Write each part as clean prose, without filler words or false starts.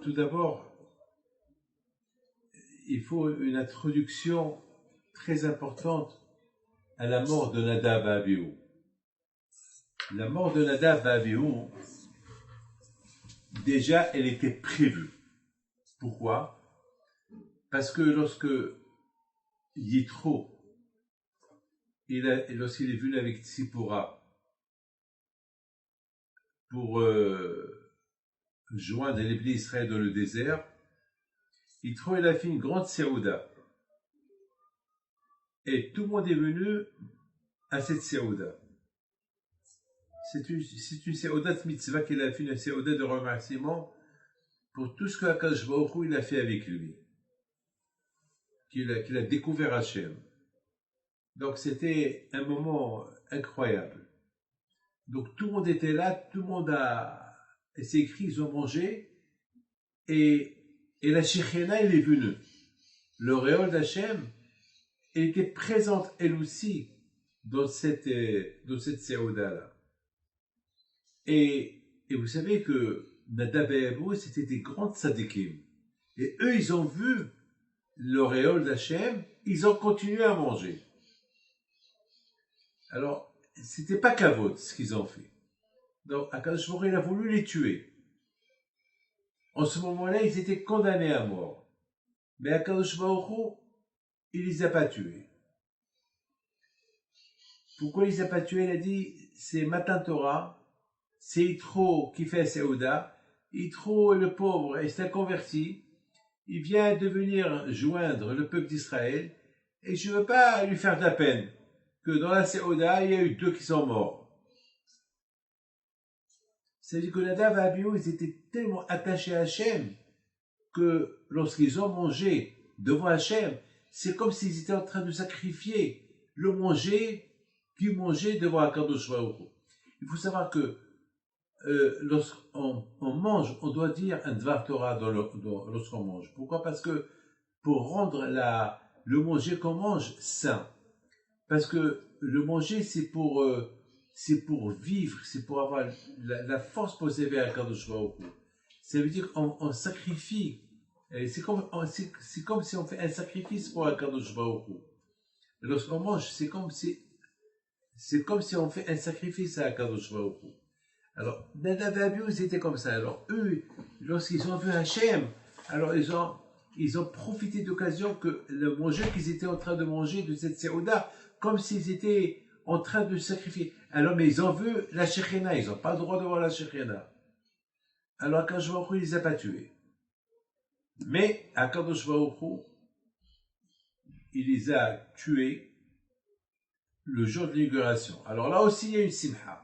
Tout d'abord, il faut une introduction très importante à la mort de Nadab et Abihu. La mort de Nadab et Abihu, déjà, elle était prévue. Pourquoi? Parce que lorsque Yitro, lorsqu'il est venu avec Tzipora pour joindre les Bnei Israël dans le désert, Yitro, il a fait une grande séouda. Et tout le monde est venu à cette séouda. C'est une séouda de mitzvah qu'il a fait, une séouda de remerciement pour tout ce que Akadosh Baruch Hu il a fait avec lui, qu'il a découvert Hachem. Donc c'était un moment incroyable. Donc tout le monde était là, tout le monde s'est écrit, ils ont mangé, et la Shekhinah, elle est venue. L'auréole d'Hachem, elle était présente elle aussi dans cette séouda-là. Et vous savez que Nadab et Abihu, c'était des grands tzadikim. Et eux, ils ont vu l'auréole d'Hachem, ils ont continué à manger. Alors, c'était pas kavod ce qu'ils ont fait. Donc, Akadosh Baruch Hu, il a voulu les tuer. En ce moment-là, ils étaient condamnés à mort. Mais Akadosh Baruch Hu, il les a pas tués. Pourquoi il les a pas tués? Il a dit, c'est Matan Torah, c'est Yitro qui fait Séouda. Yitro, le pauvre, il s'est converti. Il vient de venir joindre le peuple d'Israël. Et je ne veux pas lui faire de la peine que dans la Séouda, il y a eu 2 qui sont morts. C'est-à-dire que Nadab et Abihu, ils étaient tellement attachés à Hachem que lorsqu'ils ont mangé devant Hachem, c'est comme s'ils étaient en train de sacrifier le manger qu'ils mangeaient devant Akadosh Baruch Hu. Il faut savoir que lorsqu'on mange, on doit dire un Dvar Torah lorsqu'on mange. Pourquoi? Parce que pour rendre le manger qu'on mange sain. Parce que le manger, c'est pour vivre, c'est pour avoir la force pour servir à Akadosh Baruch Hu. Ça veut dire qu'on sacrifie. C'est comme si on fait un sacrifice pour Akadosh Baruch Hu. Lorsqu'on mange, c'est comme si on fait un sacrifice à Akadosh Baruch Hu. Alors, Nadab et Abihu, c'était comme ça. Alors, eux, lorsqu'ils ont vu Hachem, alors ils ont profité d'occasion que le manger qu'ils étaient en train de manger de cette séouda, comme s'ils étaient en train de sacrifier. Alors, mais ils ont vu la Shekhinah, ils n'ont pas le droit de voir la Shekhinah. Alors, Akadosh Baruch Hu, il les a pas tués. Mais, Akadosh Baruch Hu, il les a tués le jour de l'inauguration. Alors là aussi, il y a une simha.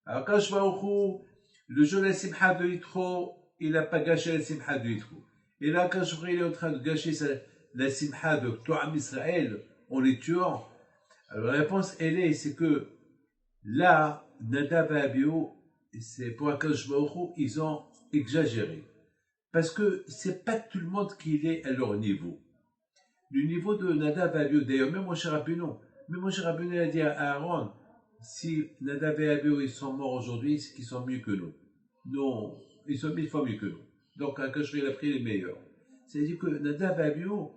Alors, Akadosh Baruch Hu, le jour de la simha de Yitro, il n'a pas gâché la simha de Yitro. Et là, Akadosh Baruch Hu, il est en train de gâcher la simha de To'am Israël en les tuant. Alors, la réponse, c'est que là, Nadab et Abihu, c'est pour Akadosh Baruch Hu, ils ont exagéré. Parce que c'est pas tout le monde qui est à leur niveau. Le niveau de Nadab et Abihu, d'ailleurs, même Moshe Rabbeinu a dit à Aaron, si Nadab et Abihu ils sont morts aujourd'hui, c'est qu'ils sont mieux que nous. Non, ils sont 1000 fois mieux que nous. Donc, Akadosh Baruch Hu, il a pris les meilleurs. C'est-à-dire que Nadab et Abihu,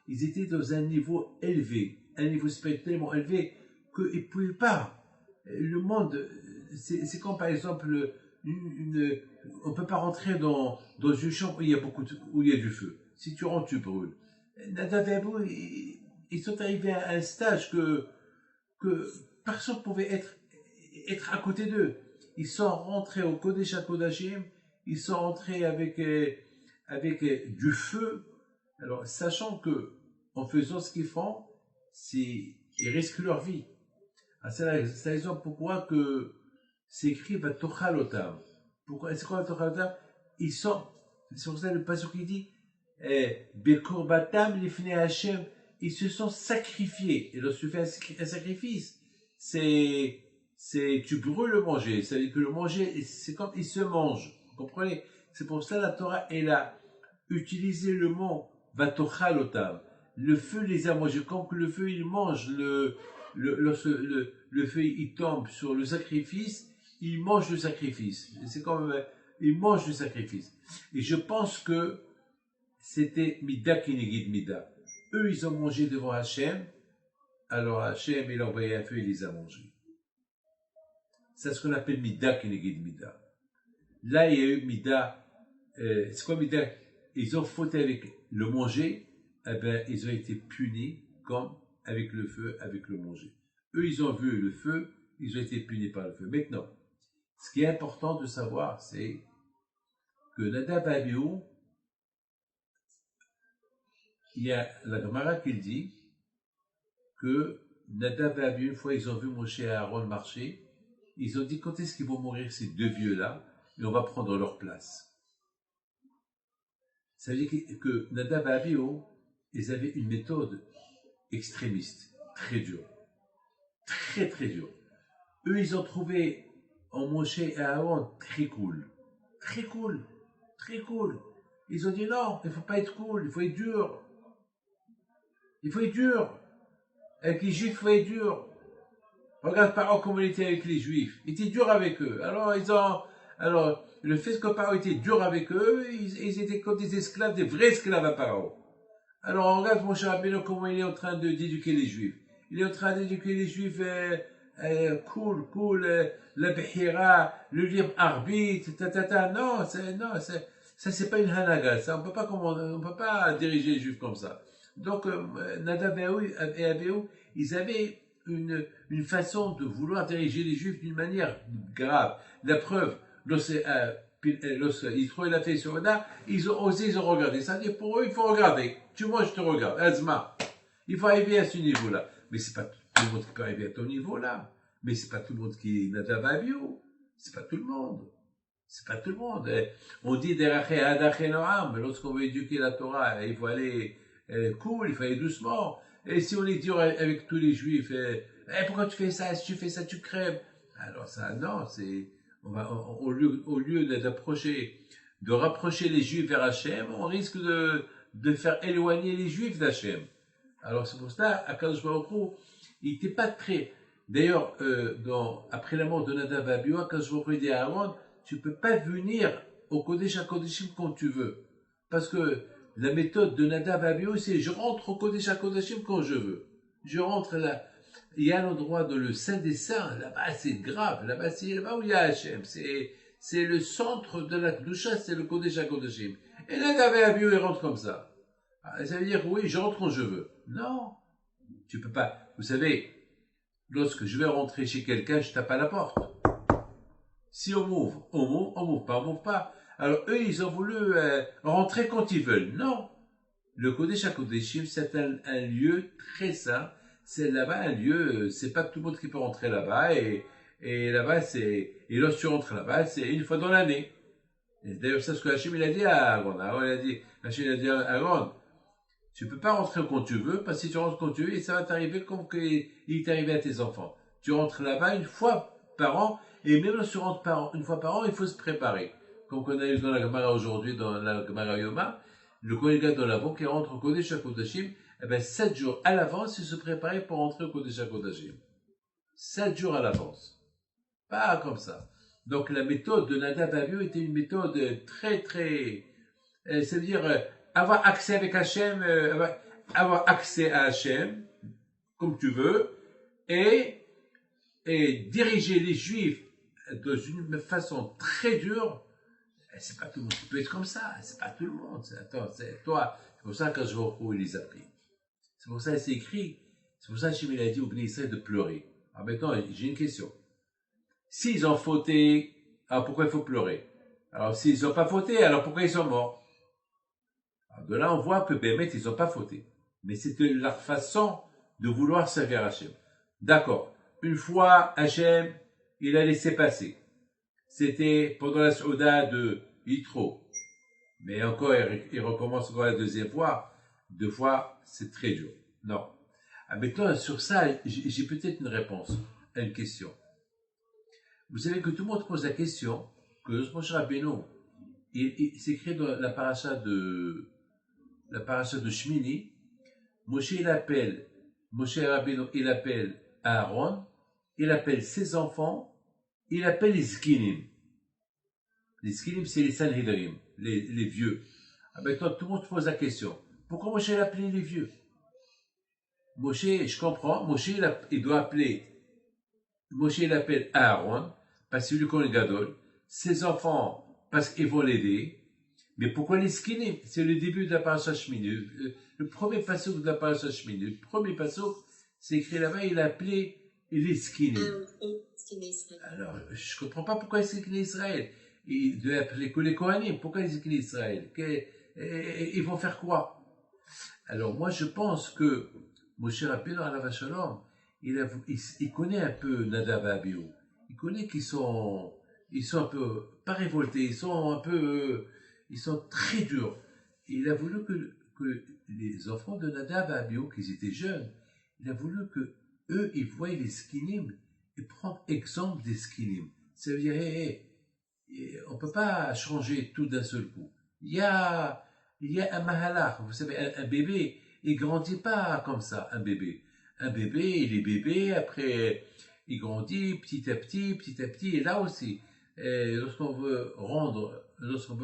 ils étaient dans un niveau élevé, un niveau spirituellement élevé, qu'ils ne pouvaient pas. Le monde, c'est comme par exemple, on ne peut pas rentrer dans une chambre où il y a du feu. Si tu rentres, tu brûles. Nadab et Abihu, ils sont arrivés à un stage que personne ne pouvait être à côté d'eux. Ils sont rentrés au Kodesh HaKodashim, ils sont rentrés avec du feu. Alors, sachant que, en faisant ce qu'ils font, ils risquent leur vie. C'est la raison pourquoi que c'est écrit Vatochalotam. Pourquoi? C'est quoi Vatochalotam? C'est pour ça le passage qui dit Bekorbatam lifnei Hashem. Ils se sont sacrifiés. Et lorsque tu fais un sacrifice, tu brûles le manger. C'est-à-dire que le manger, c'est comme il se mange. Vous comprenez? C'est pour ça la Torah, elle a utilisé le mot Vatochalotam. Le feu les a mangés. Comme que le feu, il mange lorsque le feu il tombe sur le sacrifice, ils mangent le sacrifice. C'est comme, ils mangent le sacrifice. Et je pense que c'était Mida qui guide Mida. Eux, ils ont mangé devant Hachem. Alors Hachem, il a envoyé un feu, il les a mangés. C'est ce qu'on appelle Mida qui guide Mida. Là, il y a eu Mida. C'est quoi Mida? Ils ont fauté avec le manger. Eh ben, ils ont été punis comme avec le feu, avec le manger. Eux, ils ont vu le feu, ils ont été punis par le feu. Maintenant, ce qui est important de savoir, c'est que Nadab et Abihu, il y a la Gemara qui dit que Nadab et Abihu, une fois, ils ont vu Moshe et Aaron marcher, ils ont dit quand est-ce qu'ils vont mourir ces deux vieux-là, et on va prendre leur place. Ça veut dire que Nadab et Abihu, ils avaient une méthode extrémiste, très dure, très très dure. Eux, ils ont trouvé en Moshe et Aaron très cool, très cool, très cool. Ils ont dit non, il ne faut pas être cool, il faut être dur. Il faut être dur. Avec les Juifs, il faut être dur. Regarde Paro comment il était avec les Juifs. Il était dur avec eux. Alors, le fait que Paro était dur avec eux, ils étaient comme des esclaves, des vrais esclaves à Paro. Alors, regarde mon cher Rabbeinu comment il est en train d'éduquer les Juifs. Il est en train d'éduquer les Juifs cool, la Behira, le libre arbitre, Non, ça c'est pas une hanaga. Ça, on peut pas diriger les Juifs comme ça. Donc, Nadab et Abihu, ils avaient une façon de vouloir diriger les Juifs d'une manière grave. La preuve, lorsque Yitro a fait sur Oda, ils ont osé, ils ont regardé. Ça veut dire pour eux, il faut regarder. Tu vois, je te regarde. Azma. Il faut arriver à ce niveau-là. Mais c'est pas tout le monde qui peut arriver à ton niveau-là. Mais c'est pas tout le monde qui est Nadab et Abihu. C'est pas tout le monde. C'est pas tout le monde. On dit Derache Hadache Noam. Lorsqu'on veut éduquer la Torah, il faut aller cool, il faut aller doucement. Et si on est dur avec tous les Juifs, pourquoi tu fais ça? Si tu fais ça, tu crèves. Alors ça, non, au lieu de rapprocher les Juifs vers Hachem, on risque de faire éloigner les Juifs d'Hachem. Alors c'est pour ça, Akadosh Baruch Hu, il n'était pas très. D'ailleurs, après la mort de Nadab et Abihu, Akadosh Baruch Hu dit à Aaron, tu peux pas venir au Kodesh HaKodeshim quand tu veux, parce que la méthode de Nadab et Abihu, c'est je rentre au Kodesh HaKodeshim quand je veux. Je rentre là. Il y a l'endroit dans le Saint des Saints, là-bas c'est grave, là-bas c'est là-bas où il y a Hachem, c'est le centre de la Kedusha, c'est le Kodesh HaKodeshim. Et Nadab et Abihu, ils rentrent comme ça. Ça veut dire, oui, je rentre quand je veux. Non, tu peux pas. Vous savez, lorsque je vais rentrer chez quelqu'un, je tape à la porte. Si on m'ouvre, on m'ouvre pas. Alors eux, ils ont voulu rentrer quand ils veulent. Non. Le Kodesh HaKodeshim, c'est un lieu très saint. C'est là-bas un lieu, c'est pas tout le monde qui peut rentrer là-bas. Et là-bas, et lorsque tu rentres là-bas, c'est une fois dans l'année. Et d'ailleurs, c'est ce que Hachem, il a dit à Aaron. Hachem, il a dit à Aaron, tu peux pas rentrer quand tu veux, parce que si tu rentres quand tu veux, et ça va t'arriver comme il t'est arrivé à tes enfants. Tu rentres là-bas une fois par an, et même si tu rentres une fois par an, il faut se préparer. Comme on a eu dans la Gemara aujourd'hui, dans la Gemara Yoma, le Kohen Gadol avant qui rentre au Kodesh HaKodashim, 7 jours à l'avance, il se préparait pour rentrer au Kodesh HaKodashim. 7 jours à l'avance. Pas comme ça. Donc la méthode de Nadab et Abihu était une méthode très très, c'est-à-dire avoir accès avec Hachem, avoir accès à Hachem, comme tu veux, et diriger les Juifs de une façon très dure. C'est pas tout le monde qui peut être comme ça. C'est pas tout le monde. C'est toi. C'est pour ça que je vois où il les a pris. C'est pour ça que c'est écrit. C'est pour ça que Hachem a dit au Bnei Israël de pleurer. Alors maintenant, j'ai une question. S'ils ont fauté, alors pourquoi il faut pleurer? Alors s'ils n'ont pas fauté, alors pourquoi ils sont morts? Alors de là, on voit que Bémet, ils n'ont pas fauté. Mais c'était leur façon de vouloir servir Hachem. D'accord. Une fois, Hachem, il a laissé passer. C'était pendant la Souda de Yitro. Mais encore, il recommence encore la deuxième fois. 2 fois, c'est très dur. Non. Maintenant, sur ça, j'ai peut-être une réponse à une question. Vous savez que tout le monde pose la question que Moshe Rabbeinu, c'est écrit dans la paracha de Shmini. Moshe Rabbeinu, il appelle Aaron, il appelle ses enfants, il appelle les skinim. Les skinim, c'est les sanhedrim, les vieux. Ah, maintenant, tout le monde pose la question. Pourquoi Moshe l'a appelé les vieux? Moshe, je comprends, Moshe, il doit appeler, Moshe, il appelle Aaron, parce que lui connaît Gadol, ses enfants, parce qu'ils vont l'aider. Mais pourquoi les skinim? C'est le début de la parasha Shmini. Le premier passouk de la parasha Shmini. Le premier passouk, c'est écrit là-bas, il a appelé les skinim. Alors, je comprends pas pourquoi il s'écrit Israël. Il doit appeler que les Kohanim. Pourquoi il s'écrit Israël? Ils vont faire quoi? Alors, moi, je pense que Moshe Rabbeinu alav shalom, il connaît un peu Nadav et Abihu. Il connaît qu'ils sont un peu, pas révoltés, ils sont très durs. Et il a voulu que les enfants de Nadav et Abihu, qu'ils étaient jeunes, il a voulu que eux, ils voient les skinim et prendre exemple des skinim. Ça veut dire, on ne peut pas changer tout d'un seul coup. Il y a un mahalach. Vous savez, un bébé, il grandit pas comme ça, un bébé. Un bébé, il est bébé, après, il grandit petit à petit, et là aussi, lorsqu'on veut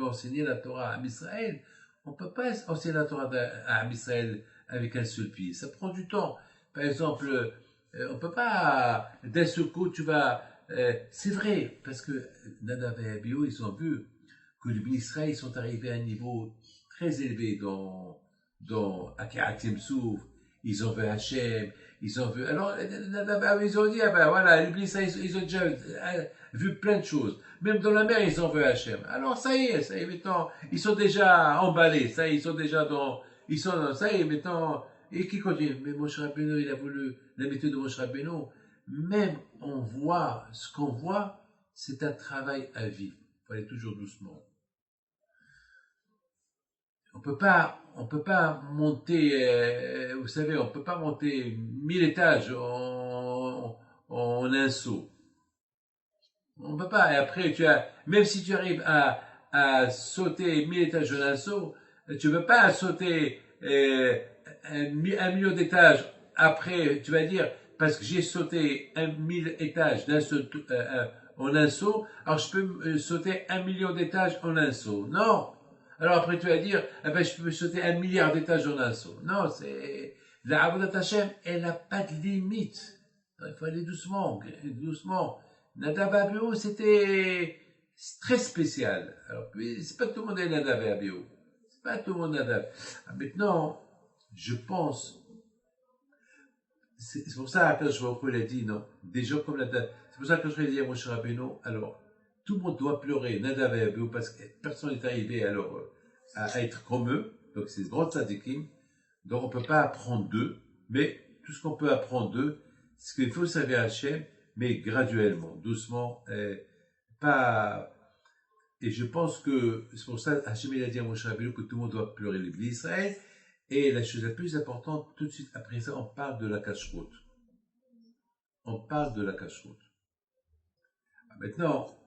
enseigner la Torah à Israël, on ne peut pas enseigner la Torah à Israël avec un seul pied. Ça prend du temps. Par exemple, on ne peut pas, d'un seul coup, c'est vrai, parce que Nadav et Abihu, ils ont vu que les Israël sont arrivés à un niveau très élevé dans Akiratim Souf, ils ont vu Hachem, alors, Nadav et Abihu, ils ont dit, ah ben voilà, les Israël, ils ont déjà vu plein de choses. Même dans la mer, ils ont vu Hachem. Alors, ça y est, maintenant, ils sont déjà emballés, ça y est, ça y est, maintenant, et qui continue? Mais Moshe Rabbeinu, il a voulu la méthode de Moshe Rabbeinu. Même ce qu'on voit, c'est un travail à vivre. Il faut aller toujours doucement. On peut pas monter, vous savez, on peut pas monter 1000 étages en un saut. On peut pas. Et après, même si tu arrives à sauter 1000 étages en un saut, tu ne peux pas sauter un million d'étages. Après, tu vas dire, parce que j'ai sauté 1000 étages en un saut, alors je peux sauter 1 million d'étages en un saut. Non. Alors après, tu vas dire, je peux sauter 1 milliard d'étages en un saut. Non, la Avodat Hashem, elle n'a pas de limite. Il faut aller doucement, doucement. Nadav et Abihu, c'était très spécial. Alors, c'est pas tout le monde est Nadav et Abihu. C'est pas tout le monde Nadav. Maintenant, je pense, c'est pour ça que je vois a dit, non, des gens comme Nadav, c'est pour ça que je vais dire à Moshe Rabbeinu, alors, tout le monde doit pleurer Nadav et Abihu parce que personne n'est arrivé alors à être comme eux, donc c'est grands tzadikim, donc on ne peut pas apprendre d'eux, mais tout ce qu'on peut apprendre d'eux, c'est qu'il faut servir Hachem, mais graduellement, doucement, pas. Et je pense que c'est pour ça Hachem il a dit à Moshe Rabbeinu que tout le monde doit pleurer les Bnei Israël. Et la chose la plus importante, tout de suite après ça, on parle de la cacheroute. On parle de la cacheroute. Maintenant,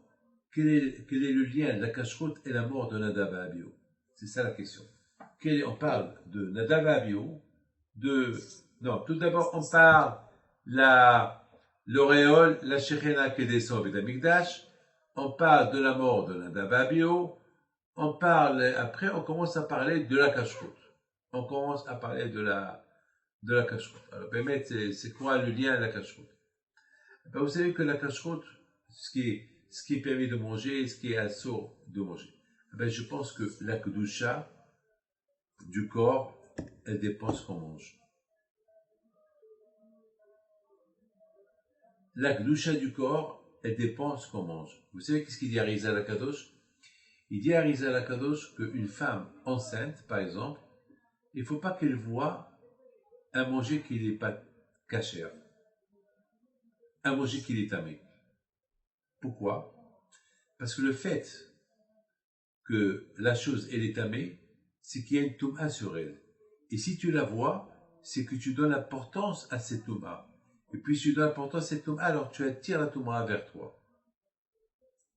quel est le lien de la cacheroute et la mort de Nadav et Abihu? C'est ça la question. On parle de Nadav et Abihu, non, tout d'abord, on parle l'auréole, la Shekhinah qui descend au Beth Amikdash, on parle de la mort de Nadav et Abihu, après on commence à parler de la cacheroute. On commence à parler de la cacheroute. Alors, permettez, c'est quoi le lien à la cacheroute? Vous savez que la cacheroute, ce qui est permis de manger, ce qui est assourd de manger. Je pense que la kedusha du corps, elle dépend de ce qu'on mange. La kedusha du corps, elle dépend de ce qu'on mange. Vous savez qu'est-ce qu'il dit à Rizal Akadosh? Il dit à Rizal Akadosh qu'une femme enceinte, par exemple, il ne faut pas qu'elle voie un manger qui n'est pas kasher, un manger qui est tamé. Pourquoi? Parce que le fait que la chose elle est tamée, c'est qu'il y a une touma sur elle. Et si tu la vois, c'est que tu donnes importance à cette touma. Et puis si tu donnes importance à cette touma, alors tu attires la touma vers toi.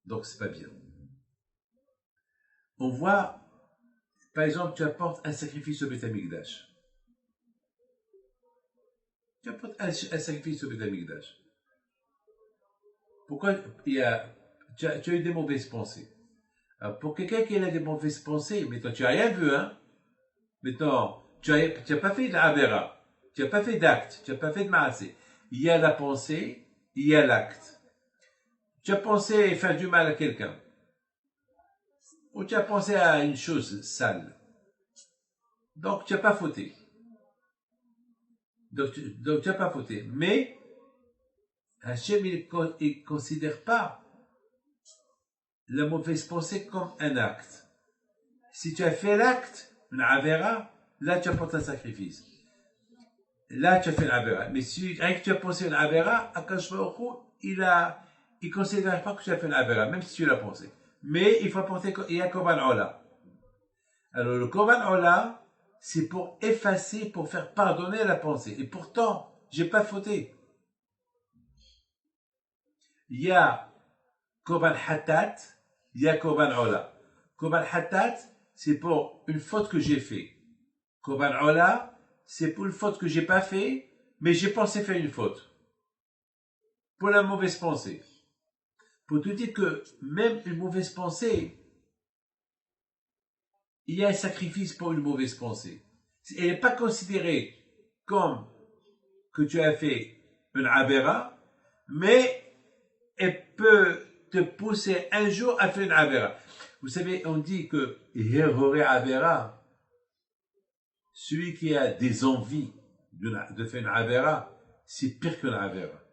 Donc c'est pas bien. On voit, par exemple, tu apportes un sacrifice au Beth Amikdash. Tu apportes un sacrifice au Beth Amikdash. Pourquoi tu as eu des mauvaises pensées? Alors, pour quelqu'un qui a des mauvaises pensées, maintenant tu n'as rien vu, hein? Maintenant, tu n'as pas fait d'avera, tu n'as pas fait d'acte, tu n'as pas fait de maasé. Il y a la pensée, il y a l'acte. Tu as pensé faire du mal à quelqu'un, ou tu as pensé à une chose sale. Donc tu n'as pas fauté. Donc tu n'as pas fauté. Mais Hachem, il ne considère pas la mauvaise pensée comme un acte. Si tu as fait l'acte, une avera, là tu apportes un sacrifice. Là tu as fait une avera. Mais si rien que tu as pensé une avera, Akash Baruch Hu, il ne considère pas que tu as fait une avera, même si tu l'as pensé. Mais il faut apporter, il y a Korban Ola. Alors le Korban Ola, c'est pour effacer, pour faire pardonner la pensée. Et pourtant, j'ai pas fauté. Il y a Korban Hatat, il y a Korban Ola. Korban Hatat, c'est pour une faute que j'ai fait. Korban Ola, c'est pour une faute que j'ai pas fait, mais j'ai pensé faire une faute. Pour la mauvaise pensée. Pour te dire que même une mauvaise pensée, il y a un sacrifice pour une mauvaise pensée. Elle n'est pas considérée comme que tu as fait une avera, mais elle peut te pousser un jour à faire une avera. Vous savez, on dit que Heroré avera, celui qui a des envies de faire une avera, c'est pire qu'une avera.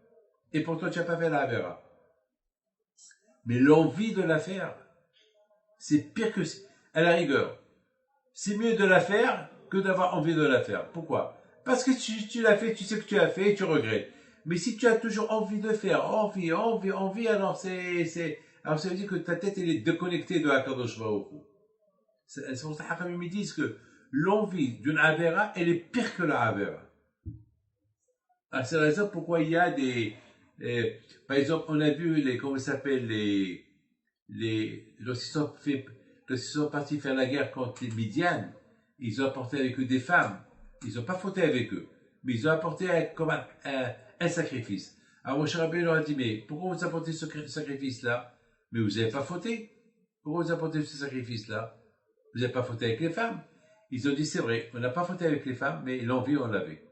Et pourtant, tu n'as pas fait l'avera. Mais l'envie de la faire, c'est pire que... À la rigueur, c'est mieux de la faire que d'avoir envie de la faire. Pourquoi? Parce que tu l'as fait, tu sais que tu as fait et tu regrettes. Mais si tu as toujours envie de faire, envie, alors alors ça veut dire que ta tête, elle est déconnectée de Hakadosh Baruch Hu. C'est pour ça que me disent que l'envie d'une avera, elle est pire que la avera. Alors c'est la raison pourquoi il y a par exemple, on a vu comment ça s'appelle, lorsqu'ils sont partis faire la guerre contre les Midian, ils ont apporté avec eux des femmes. Ils n'ont pas fauté avec eux, mais ils ont apporté comme un sacrifice. Alors Moshe Rabbeinu leur a dit, mais pourquoi vous apportez ce sacrifice-là? Mais vous n'avez pas fauté. Pourquoi vous apportez ce sacrifice-là? Vous n'avez pas fauté avec les femmes. Ils ont dit, c'est vrai, on n'a pas fauté avec les femmes, mais l'envie, on l'avait.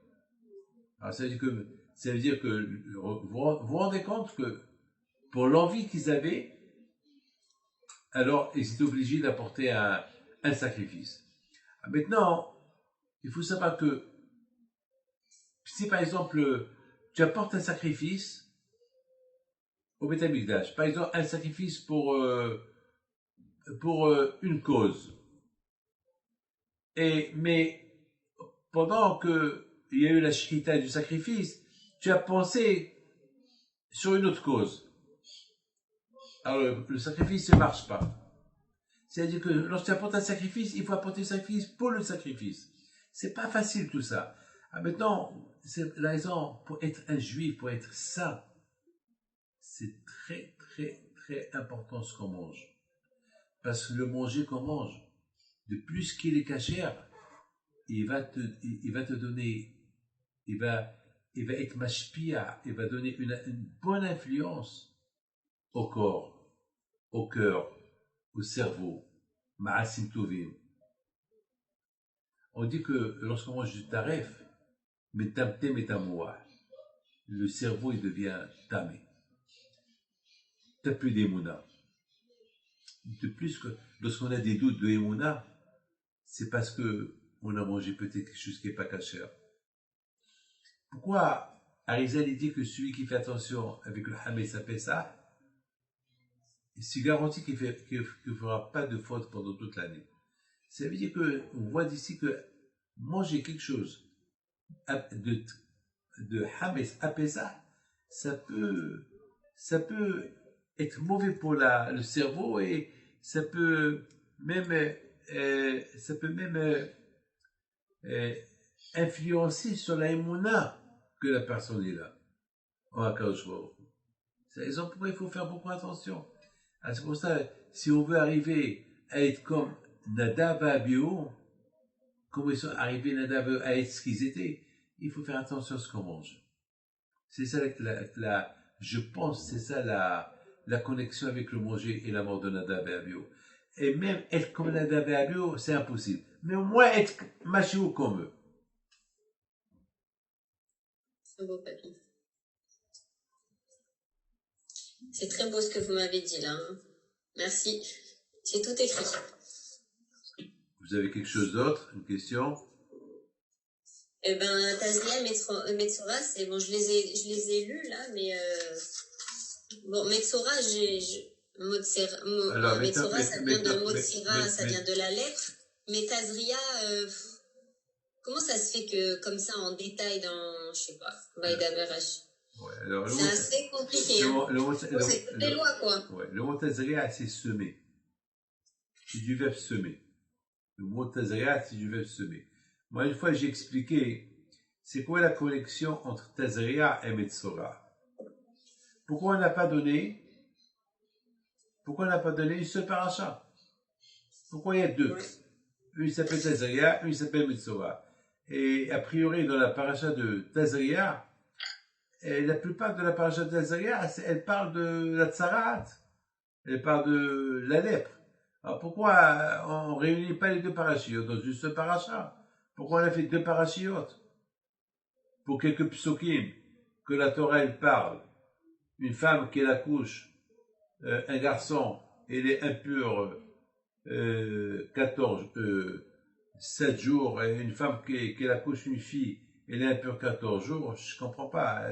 Alors ça veut dire que vous vous rendez compte que pour l'envie qu'ils avaient, alors ils étaient obligés d'apporter un sacrifice. Maintenant, il faut savoir que si par exemple tu apportes un sacrifice au Beth Amikdash, par exemple un sacrifice pour une cause, mais pendant que il y a eu la shrita du sacrifice, tu as pensé sur une autre cause. Alors le sacrifice ne marche pas. C'est-à-dire que lorsque tu apportes un sacrifice, il faut apporter un sacrifice pour le sacrifice. C'est pas facile tout ça. Maintenant, c'est la raison pour être un juif, pour être saint, c'est très très très important ce qu'on mange. Parce que le manger qu'on mange, de plus qu'il est cachère, il va te donner, il va être mashpia, il va donner une bonne influence au corps, au cœur, au cerveau, ma'asim tovim. On dit que lorsqu'on mange du taref, metamte metamoua, le cerveau il devient tamé. T'as plus d'émouna. De plus que lorsqu'on a des doutes de émouna, c'est parce que on a mangé peut-être quelque chose qui n'est pas cachère. Pourquoi Arizal il dit que celui qui fait attention avec le Hametz à Pessah, c'est garanti qu'il ne fera pas de faute pendant toute l'année. Ça veut dire qu'on voit d'ici que manger quelque chose de Hametz à Pessah, ça peut être mauvais pour le cerveau et ça peut même influencer sur la émouna que la personne est là. C'est la raison pourquoi il faut faire beaucoup attention. Alors c'est pour ça, si on veut arriver à être comme Nadav et Abihu, comment ils sont arrivés Nadav à être ce qu'ils étaient, il faut faire attention à ce qu'on mange. C'est ça Je pense que c'est ça la connexion avec le manger et la mort de Nadab et Abihu. Et même être comme Nadab et Abihu, c'est impossible. Mais au moins être Mashiou comme eux. C'est beau, papy. C'est très beau ce que vous m'avez dit là. Merci. J'ai tout écrit. Vous avez quelque chose d'autre? Une question? Eh ben, Tazria, Metzora, c'est bon, je les ai lus là, mais bon, Metzora, Metzora, ça vient de Motsira, ça vient de la lettre. Mais Tazria, comment ça se fait que comme ça en détail dans, je sais pas, Vaïda Berash? Ouais, alors, c'est assez compliqué. C'est toutes les lois, quoi. Ouais, le mot Tazria, c'est semer. C'est du verbe semer. Le mot Tazria, c'est du verbe semer. Moi, une fois, j'ai expliqué c'est quoi la connexion entre Tazria et Metzora. Pourquoi on n'a pas donné une seule paracha? Pourquoi il y a deux? Une s'appelle Tazria, une s'appelle Metzora. Et a priori, dans la paracha de Tazria, la plupart de la paracha de Tazria, elle parle de la tsarat, elle parle de la lèpre. Alors pourquoi on ne réunit pas les deux parachiotes dans une seule paracha? Pourquoi on a fait deux parachiotes? Pour quelques psukim, que la Torah elle parle, une femme qui accouche, un garçon, il est impur 7 jours, et une femme qui accouche une fille, elle est impure 14 jours, je ne comprends pas.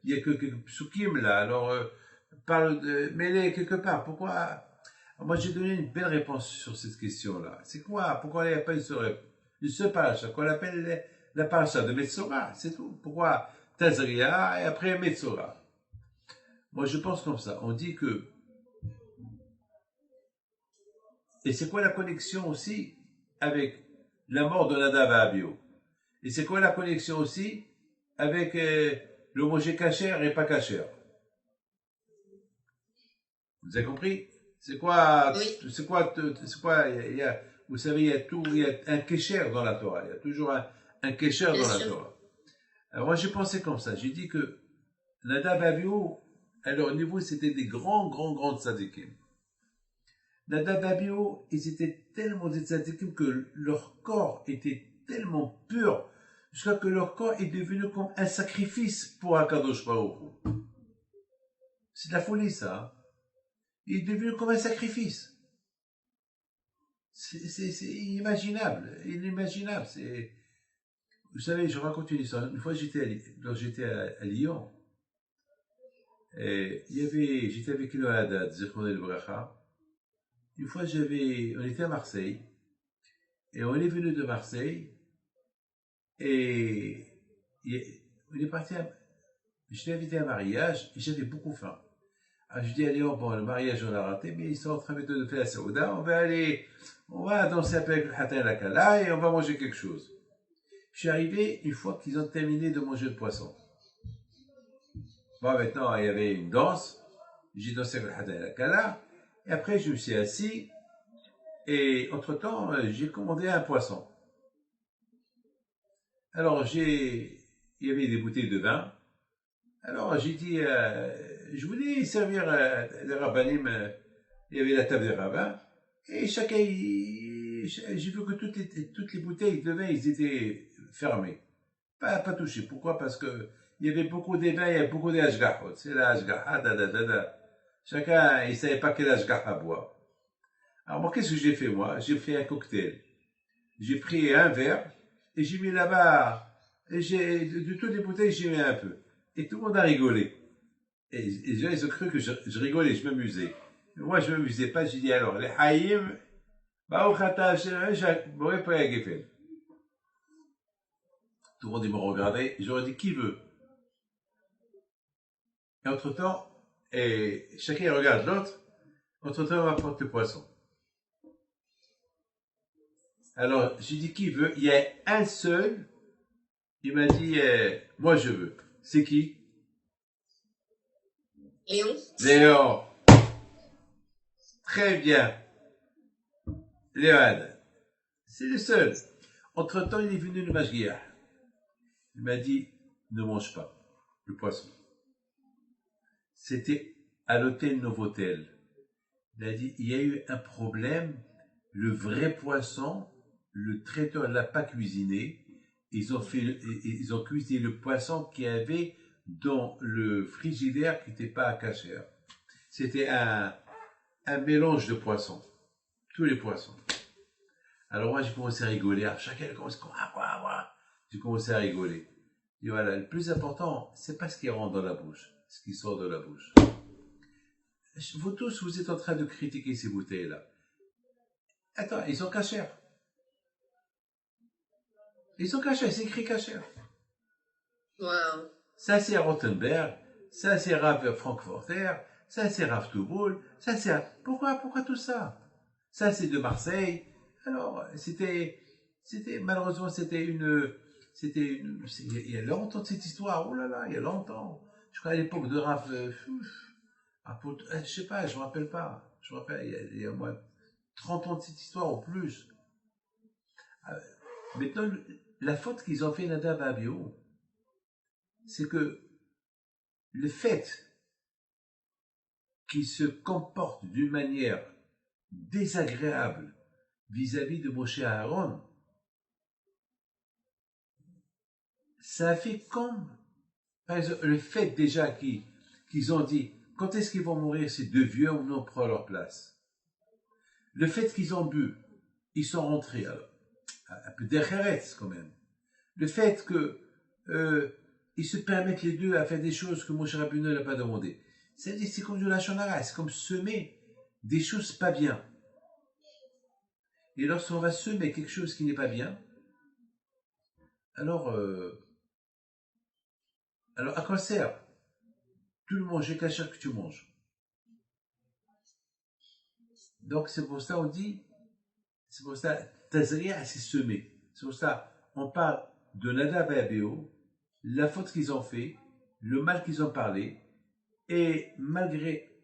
Il n'y a que quelques psukim là, alors mais elle est quelque part. Pourquoi? Moi j'ai donné une belle réponse sur cette question-là. C'est quoi? Pourquoi il n'y a pas une seule paracha qu'on appelle la paracha de Metzora? C'est tout. Pourquoi Tazria et après Metzora? Moi je pense comme ça. On dit que. Et c'est quoi la connexion aussi avec la mort de Nadav et Abihu? Et c'est quoi la connexion aussi avec le manger cachère et pas cachère? Vous avez compris? C'est quoi, oui. Vous savez, il y a un kécher dans la Torah. Il y a toujours un kécher dans la Torah. Alors moi, j'ai pensé comme ça. J'ai dit que Nadav et Abihu, à leur niveau, c'était des grands tzadikim. Nadav et Abihu, ils étaient tellement des tzadikim que leur corps était tellement pur, jusqu'à que leur corps est devenu comme un sacrifice pour Akadosh Baruch Hu. C'est de la folie, ça. Hein? Il est devenu comme un sacrifice. C'est inimaginable. Vous savez, je raconte une histoire. Une fois, j'étais à Lyon, et j'étais avec une Haddad, Zichron el Bracha. Une fois, on était à Marseille, et on est venu de Marseille, et on est parti je l'ai invité à un mariage, et j'avais beaucoup faim. Alors je dis à Léon, bon, le mariage on l'a raté, mais ils sont en train de faire la saouda, on va danser un peu avec le hatin et la kala, et on va manger quelque chose. Je suis arrivé une fois qu'ils ont terminé de manger le poisson. Bon, maintenant, il y avait une danse, j'ai dansé avec le hatin et la kala, et après je me suis assis, et entre-temps, j'ai commandé un poisson. Alors il y avait des bouteilles de vin, alors j'ai dit, je voulais servir les rabbinim, il y avait la table des rabbins, et chacun, j'ai vu que toutes les bouteilles de vin, ils étaient fermées, pas touchées. Pourquoi? Parce que il y avait beaucoup de vins, il y a beaucoup d'ashgahot. C'est la ashgaha, Chacun, il savait pas quel ashgaha boire. Alors moi, qu'est-ce que j'ai fait moi? J'ai fait un cocktail. J'ai pris un verre et j'ai mis là-bas, et de toutes les bouteilles, j'ai mis un peu. Et tout le monde a rigolé. Et les gens, ils ont cru que je rigolais, je m'amusais. Moi, je ne m'amusais pas, j'ai dit alors, les haïm, tout le monde, ils me regardait, j'aurais dit, qui veut? Et entre-temps, chacun regarde l'autre, entre-temps, on m'apporte le poisson. Alors, j'ai dit, qui veut? Il y a un seul, il m'a dit, moi je veux. C'est qui? Léon. Très bien. Léon. C'est le seul. Entre-temps, il est venu le Mashgiach. Il m'a dit, ne mange pas le poisson. c'était à l'hôtel Novotel. Il a dit, il y a eu un problème, le vrai poisson, le traiteur ne l'a pas cuisiné, ils ont cuisiné le poisson qu'il y avait dans le frigidaire qui n'était pas cachère. C'était un mélange de poissons, tous les poissons. Alors moi j'ai commencé à rigoler, chacun commence à j'ai commencé à rigoler. Et voilà, le plus important, c'est pas ce qui rentre dans la bouche, ce qui sort de la bouche. Vous tous, vous êtes en train de critiquer ces bouteilles-là. Attends, ils sont cachères. Ils sont cachers, c'est écrit cachère. Wow. Ça c'est Rothenberg, ça c'est Rav Frankfurter, ça c'est Rav Touboul, ça c'est... Pourquoi tout ça? Ça c'est de Marseille. Alors, malheureusement, il y a longtemps de cette histoire, oh là là, il y a longtemps. Je crois à l'époque de Rav, je sais pas, je me rappelle pas. Je me rappelle, il y a au moins 30 ans de cette histoire ou plus. Maintenant, la faute qu'ils ont fait Nadav et Abihu, c'est que le fait qu'ils se comportent d'une manière désagréable vis-à-vis de Moshe et Aaron, ça a fait comme, par exemple, le fait déjà qu'ils ont dit, quand est-ce qu'ils vont mourir ces deux vieux, on prend leur place. Le fait qu'ils ont bu, ils sont rentrés, alors, un peu d'Echeretz quand même. Le fait que ils se permettent les deux à faire des choses que Moshe Rabbeinu n'a pas demandé. C'est comme de la shonara, c'est comme semer des choses pas bien. Et lorsqu'on va semer quelque chose qui n'est pas bien, alors à quoi sert tout le manger cachère que tu manges? Donc c'est pour ça on dit, c'est pour ça Tazria c'est semer. C'est pour ça on parle de Nadav et Abihu, la faute qu'ils ont fait, le mal qu'ils ont parlé, et malgré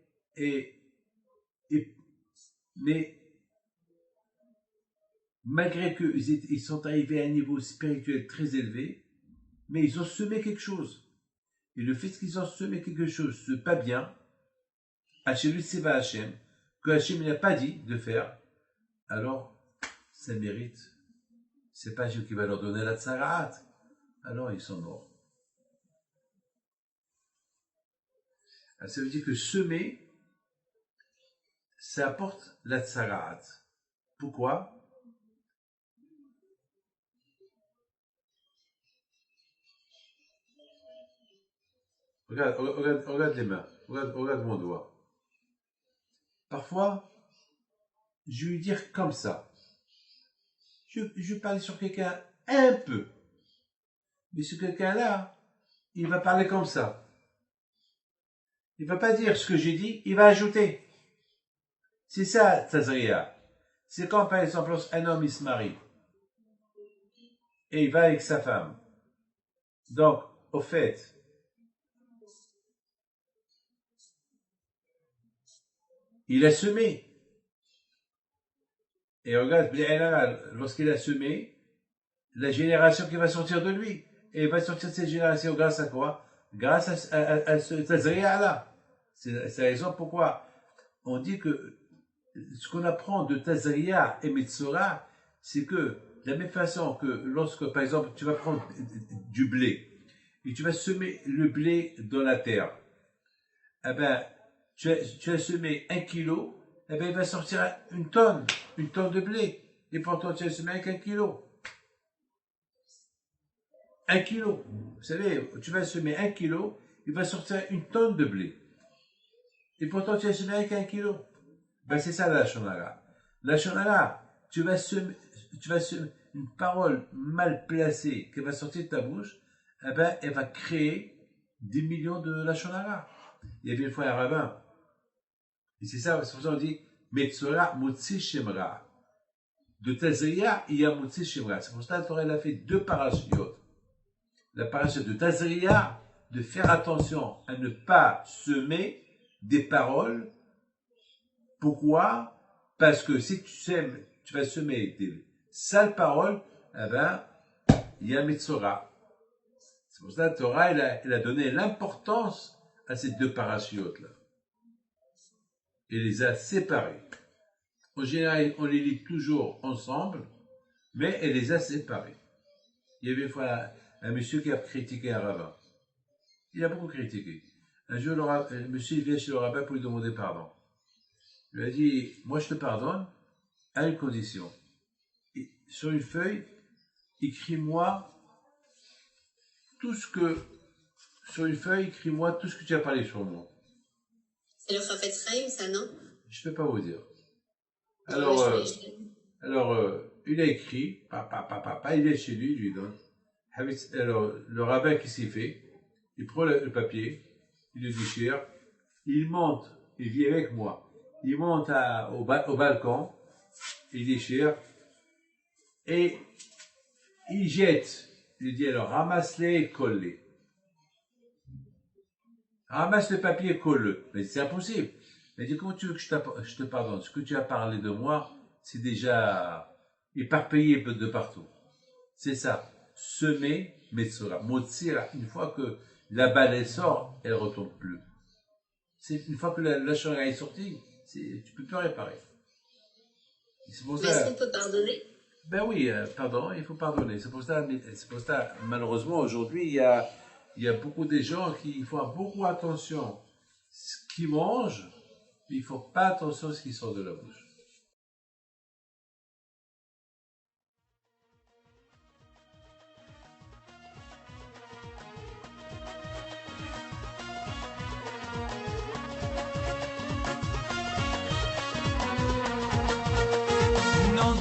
qu'ils sont arrivés à un niveau spirituel très élevé, mais ils ont semé quelque chose. Et le fait qu'ils ont semé quelque chose, c'est pas bien, Hachem Seva Hachem, que Hachem n'a pas dit de faire, alors ça mérite. C'est pas Dieu qui va leur donner la tsaraat. Alors ils sont morts. Alors, ça veut dire que semer, ça apporte la tsaraat. Pourquoi? Regarde les mains. Regarde mon doigt. Parfois, je vais lui dire comme ça. Je vais parler sur quelqu'un un peu. Mais ce quelqu'un-là, il va parler comme ça. Il ne va pas dire ce que j'ai dit, il va ajouter. C'est ça, Tazria. C'est quand, par exemple, un homme, il se marie. Et il va avec sa femme. Donc, au fait, il a semé. Et regarde, lorsqu'il a semé, la génération qui va sortir de lui. Et il va sortir de cette génération grâce à quoi? Grâce à ce Tazria-là. C'est la raison pourquoi on dit que ce qu'on apprend de Tazria et Metzora, c'est que de la même façon que lorsque, par exemple, tu vas prendre du blé et tu vas semer le blé dans la terre, eh ben, tu as semé 1 kilo, eh ben, il va sortir une tonne de blé. Et pourtant, tu as semé avec 1 kilo. 1 kilo. Vous savez, tu vas semer 1 kilo, il va sortir une tonne de blé. Et pourtant, tu as semé avec 1 kilo. Ben, c'est ça la shonara. La shonara, tu vas semer une parole mal placée qui va sortir de ta bouche, eh ben, elle va créer des millions de la shonara. Il y avait une fois un rabbin, et c'est pour ça qu'on dit, Metzora Motzi Shemra. De Tazria, il y a Motzi Shemra. C'est pour ça que la Torah a fait 2 parachiotes. La parachute de Tazria, de faire attention à ne pas semer des paroles. Pourquoi? Parce que si tu vas semer des sales paroles, eh ben, il y a Metzora. C'est pour ça que la Torah, elle a donné l'importance à ces deux parachutes-là. Il les a séparés. En général, on les lit toujours ensemble, mais elle les a séparés. Il y avait une fois un monsieur qui a critiqué un rabbin. Il a beaucoup critiqué. Un jour, le monsieur vient chez le rabbin pour lui demander pardon. Il lui a dit, moi je te pardonne, à une condition. Et sur une feuille, écris-moi tout ce que, sur une feuille, écris-moi tout ce que tu as parlé sur moi. C'est le Chafetz Chaim, ça, non? Je ne peux pas vous dire. Non, Alors, il a écrit, il vient chez lui, il lui donne. Alors, le rabbin, qu'est-ce qu'il fait? Il prend le papier, il le déchire, il monte, il vit avec moi, il monte au balcon, il déchire, et il jette. Il dit alors, ramasse-les et colle-les. Ramasse le papier et colle-le. Mais c'est impossible. Il dit, comment tu veux que je te pardonne? Ce que tu as parlé de moi, c'est déjà éparpillé de partout. C'est ça. Semer, Metzora. Motsira, une fois que la balle elle sort, elle ne retourne plus. C'est une fois que la charia est sortie, tu ne peux plus réparer. Est-ce qu'on peut pardonner? Ben oui, pardon, il faut pardonner. C'est pour ça, malheureusement, aujourd'hui, il y a beaucoup de gens qui font beaucoup attention à ce qu'ils mangent, mais ils ne font pas attention à ce qui sort de la bouche. Non